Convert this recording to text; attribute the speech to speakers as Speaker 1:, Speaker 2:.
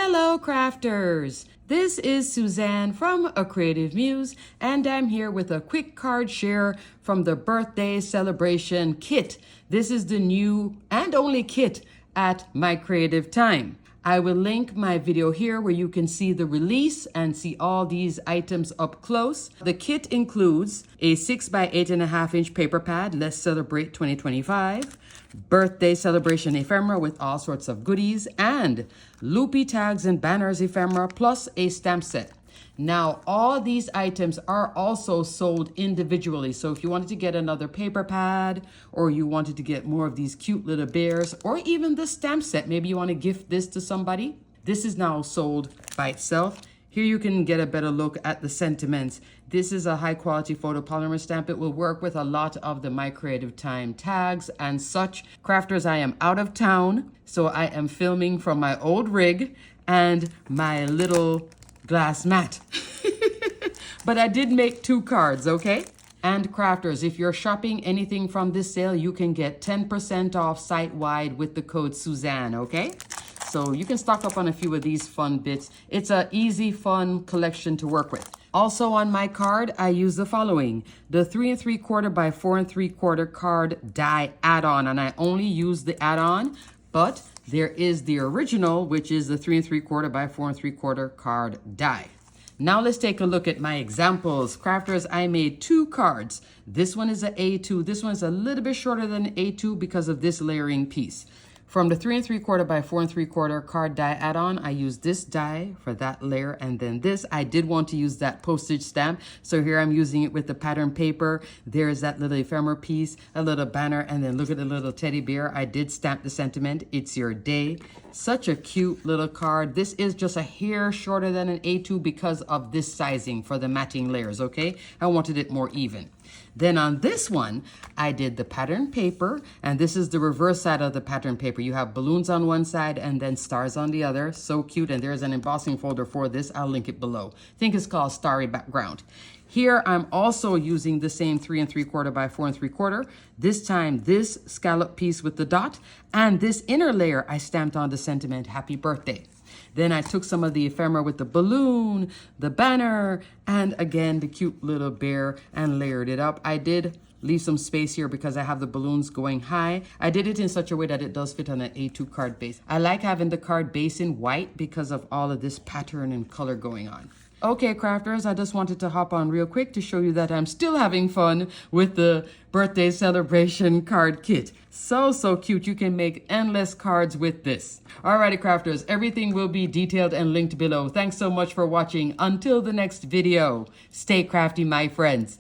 Speaker 1: Hello crafters! This is Suzanne from A Creative Muse, and I'm here with a quick card share from the birthday celebration kit. This is the new and only kit at mycreativetime. I will link my video here where you can see the release and see all these items up close. The kit includes a 6 by 8.5 inch paper pad, Let's Celebrate 2025, birthday celebration ephemera with all sorts of goodies, and loopy tags and banners ephemera, plus a stamp set. Now, all these items are also sold individually. So if you wanted to get another paper pad, or you wanted to get more of these cute little bears, or even the stamp set, maybe you want to gift this to somebody, this is now sold by itself. Here you can get a better look at the sentiments. This is a high quality photopolymer stamp. It will work with a lot of the mycreativetime tags and such. Crafters, I am out of town, so I am filming from my old rig and my little glass mat. But I did make 2 cards, okay? And crafters, if you're shopping anything from this sale, you can get 10% off site-wide with the code Suzanne, okay? So you can stock up on a few of these fun bits. It's an easy, fun collection to work with. Also on my card, I use the following: the 3 3/4 by 4 3/4 card die add-on, and I only use the add-on, but there is the original, which is the 3 3/4 by 4 3/4 card die. Now let's take a look at my examples. Crafters, I made 2 cards. This one is an A2. This one is a little bit shorter than A2 because of this layering piece. From the 3 3/4 by 4 3/4 card die add-on, I used this die for that layer, and then this. I did want to use that postage stamp, so here I'm using it with the pattern paper. There's that little ephemera piece, a little banner, and then look at the little teddy bear. I did stamp the sentiment, "It's your day." Such a cute little card. This is just a hair shorter than an A2 because of this sizing for the matching layers, okay? I wanted it more even. Then on this one, I did the pattern paper, and this is the reverse side of the pattern paper. You have balloons on one side and then stars on the other. So cute, and there's an embossing folder for this. I'll link it below. I think it's called Starry Background. Here, I'm also using the same 3 3/4 by 4 3/4. This time, this scallop piece with the dot, and this inner layer, I stamped on the sentiment, "Happy Birthday." Then I took some of the ephemera with the balloon, the banner, and again, the cute little bear, and layered it up. I did leave some space here because I have the balloons going high. I did it in such a way that it does fit on an A2 card base. I like having the card base in white because of all of this pattern and color going on. Okay, crafters, I just wanted to hop on real quick to show you that I'm still having fun with the birthday celebration card kit. So cute. You can make endless cards with this. Alrighty, crafters, everything will be detailed and linked below. Thanks so much for watching. Until the next video, stay crafty, my friends.